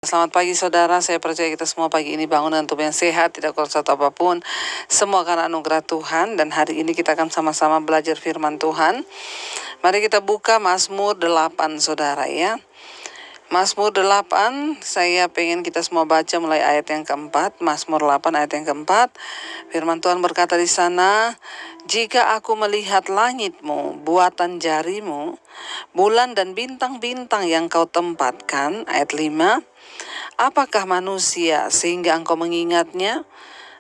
Selamat pagi saudara, saya percaya kita semua pagi ini bangun dengan tubuh yang sehat, tidak kurang satu apapun. Semua karena anugerah Tuhan, dan hari ini kita akan sama-sama belajar firman Tuhan. Mari kita buka Mazmur 8 saudara ya. Mazmur 8, saya pengen kita semua baca mulai ayat yang keempat. Mazmur 8 ayat yang keempat. Firman Tuhan berkata di sana, "Jika aku melihat langitmu, buatan jarimu, bulan dan bintang-bintang yang kau tempatkan," ayat 5. "Apakah manusia sehingga engkau mengingatnya?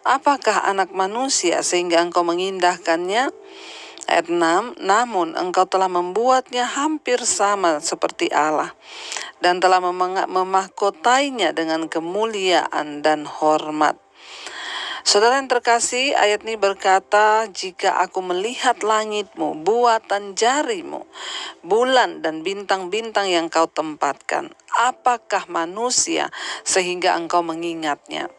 Apakah anak manusia sehingga engkau mengindahkannya?" Ayat 6, "Namun engkau telah membuatnya hampir sama seperti Allah, dan telah memahkotainya dengan kemuliaan dan hormat." Saudara yang terkasih, ayat ini berkata, "Jika aku melihat langitmu, buatan jarimu, bulan dan bintang-bintang yang kau tempatkan, apakah manusia sehingga engkau mengingatnya?"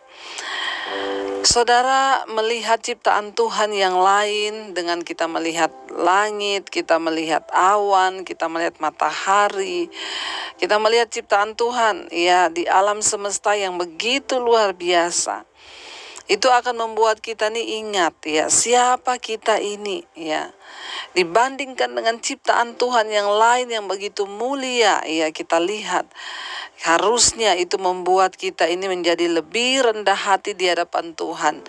Saudara melihat ciptaan Tuhan yang lain, dengan kita melihat langit, kita melihat awan, kita melihat matahari, kita melihat ciptaan Tuhan ya di alam semesta yang begitu luar biasa. Itu akan membuat kita nih ingat ya, siapa kita ini ya. Dibandingkan dengan ciptaan Tuhan yang lain yang begitu mulia ya, kita lihat harusnya itu membuat kita ini menjadi lebih rendah hati di hadapan Tuhan.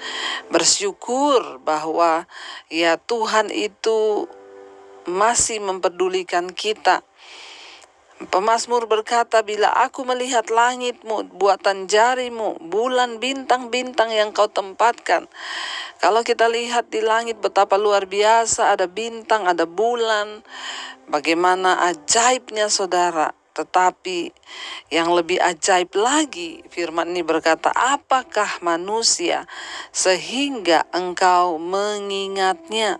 Bersyukur bahwa ya Tuhan itu masih mempedulikan kita. Pemazmur berkata, "Bila aku melihat langitmu, buatan jarimu, bulan bintang-bintang yang kau tempatkan." Kalau kita lihat di langit betapa luar biasa, ada bintang, ada bulan, bagaimana ajaibnya saudara. Tetapi yang lebih ajaib lagi, firman ini berkata, "Apakah manusia sehingga engkau mengingatnya?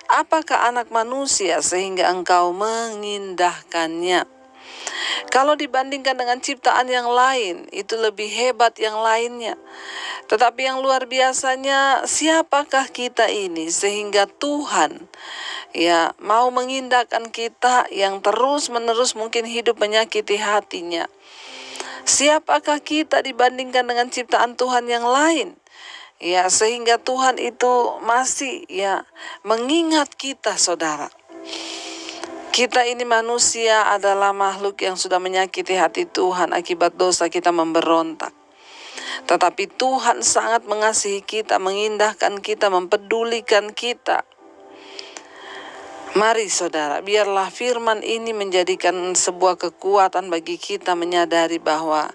Apakah anak manusia sehingga engkau mengindahkannya?" Kalau dibandingkan dengan ciptaan yang lain, itu lebih hebat yang lainnya. Tetapi yang luar biasanya, siapakah kita ini sehingga Tuhan ya mau mengindahkan kita yang terus-menerus mungkin hidup menyakiti hatinya? Siapakah kita dibandingkan dengan ciptaan Tuhan yang lain? Ya, sehingga Tuhan itu masih ya mengingat kita saudara. Kita ini manusia adalah makhluk yang sudah menyakiti hati Tuhan akibat dosa kita memberontak. Tetapi Tuhan sangat mengasihi kita, mengindahkan kita, mempedulikan kita. Mari saudara, biarlah firman ini menjadikan sebuah kekuatan bagi kita menyadari bahwa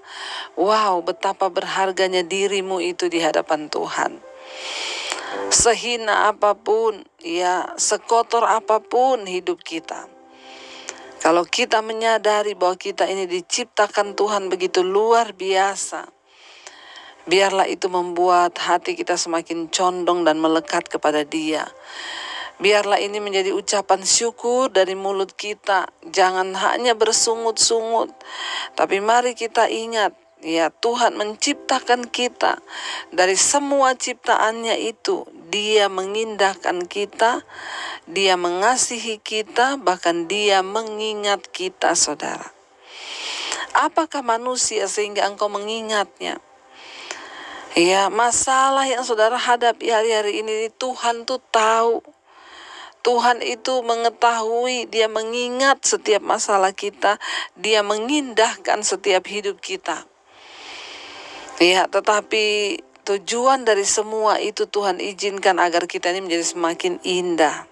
wow, betapa berharganya dirimu itu di hadapan Tuhan. Sehina apapun, ya, sekotor apapun hidup kita, kalau kita menyadari bahwa kita ini diciptakan Tuhan begitu luar biasa, biarlah itu membuat hati kita semakin condong dan melekat kepada Dia. Biarlah ini menjadi ucapan syukur dari mulut kita. Jangan hanya bersungut-sungut, tapi mari kita ingat, ya, Tuhan menciptakan kita. Dari semua ciptaannya itu, Dia mengindahkan kita, Dia mengasihi kita, bahkan Dia mengingat kita saudara. Apakah manusia sehingga engkau mengingatnya? Ya, masalah yang saudara hadapi hari-hari ini, Tuhan tuh tahu. Tuhan itu mengetahui, Dia mengingat setiap masalah kita, Dia mengindahkan setiap hidup kita. Ya, tetapi tujuan dari semua itu Tuhan izinkan agar kita ini menjadi semakin indah.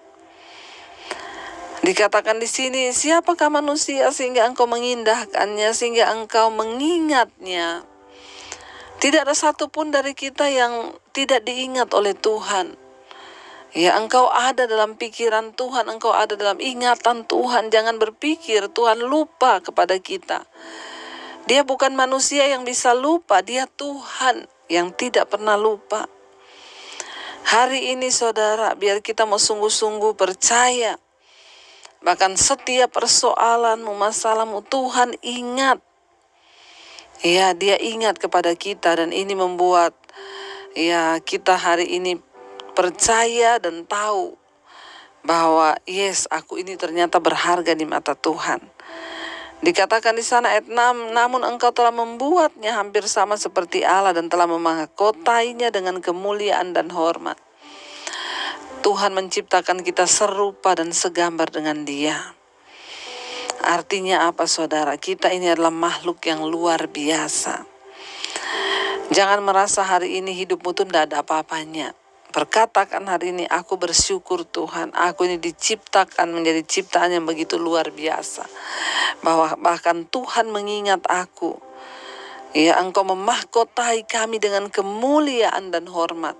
Dikatakan di sini, "Siapakah manusia sehingga engkau mengindahkannya, sehingga engkau mengingatnya?" Tidak ada satupun dari kita yang tidak diingat oleh Tuhan. Ya, engkau ada dalam pikiran Tuhan, engkau ada dalam ingatan Tuhan. Jangan berpikir Tuhan lupa kepada kita. Dia bukan manusia yang bisa lupa, Dia Tuhan yang tidak pernah lupa. Hari ini saudara, biar kita mau sungguh-sungguh percaya, bahkan setiap persoalanmu, masalahmu, Tuhan ingat. Ya, Dia ingat kepada kita, dan ini membuat ya kita hari ini percaya dan tahu bahwa yes, aku ini ternyata berharga di mata Tuhan. Dikatakan di sana ayat 6, namun engkau telah membuatnya hampir sama seperti Allah dan telah memahkotainya dengan kemuliaan dan hormat. Tuhan menciptakan kita serupa dan segambar dengan Dia. Artinya apa saudara? Kita ini adalah makhluk yang luar biasa. Jangan merasa hari ini hidupmu tuh tidak ada apa-apanya. Berkatakan hari ini, aku bersyukur Tuhan, aku ini diciptakan menjadi ciptaan yang begitu luar biasa. Bahkan Tuhan mengingat aku. Ya, engkau memahkotai kami dengan kemuliaan dan hormat.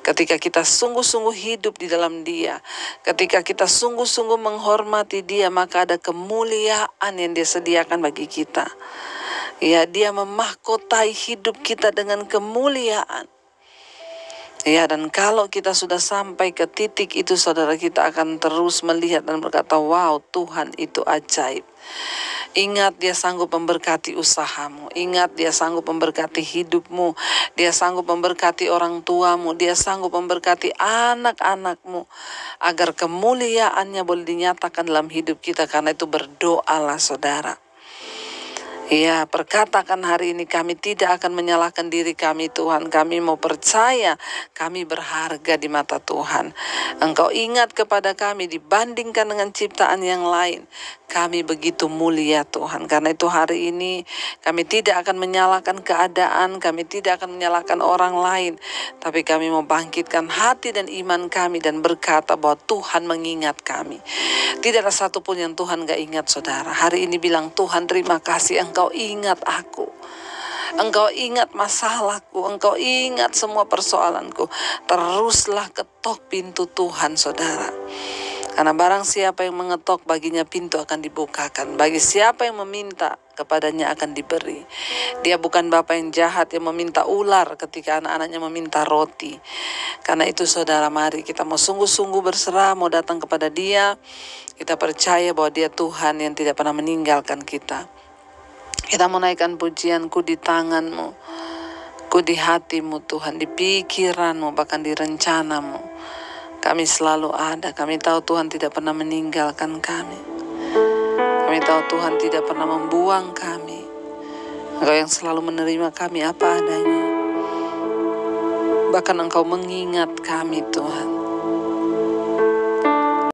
Ketika kita sungguh-sungguh hidup di dalam Dia, ketika kita sungguh-sungguh menghormati Dia, maka ada kemuliaan yang Dia sediakan bagi kita. Ya, Dia memahkotai hidup kita dengan kemuliaan. Ya, dan kalau kita sudah sampai ke titik itu, saudara, kita akan terus melihat dan berkata, wow, Tuhan itu ajaib. Ingat, Dia sanggup memberkati usahamu. Ingat, Dia sanggup memberkati hidupmu. Dia sanggup memberkati orang tuamu. Dia sanggup memberkati anak-anakmu. Agar kemuliaannya boleh dinyatakan dalam hidup kita. Karena itu berdoalah saudara. Ya, perkatakan hari ini, kami tidak akan menyalahkan diri kami Tuhan. Kami mau percaya kami berharga di mata Tuhan. Engkau ingat kepada kami dibandingkan dengan ciptaan yang lain. Kami begitu mulia Tuhan. Karena itu hari ini kami tidak akan menyalahkan keadaan. Kami tidak akan menyalahkan orang lain. Tapi kami mau bangkitkan hati dan iman kami dan berkata bahwa Tuhan mengingat kami. Tidak ada satupun yang Tuhan gak ingat saudara. Hari ini bilang, Tuhan terima kasih Engkau ingat aku. Engkau ingat masalahku, Engkau ingat semua persoalanku. Teruslah ketok pintu Tuhan saudara. Karena barang siapa yang mengetok, baginya pintu akan dibukakan. Bagi siapa yang meminta, kepadanya akan diberi. Dia bukan Bapa yang jahat yang meminta ular ketika anak-anaknya meminta roti. Karena itu saudara, mari kita mau sungguh-sungguh berserah, mau datang kepada Dia. Kita percaya bahwa Dia Tuhan yang tidak pernah meninggalkan kita. Kita menaikkan pujianku di tanganmu, ku di hatimu Tuhan, di pikiranmu, bahkan di rencanamu. Kami selalu ada. Kami tahu Tuhan tidak pernah meninggalkan kami. Kami tahu Tuhan tidak pernah membuang kami. Engkau yang selalu menerima kami apa adanya. Bahkan Engkau mengingat kami Tuhan.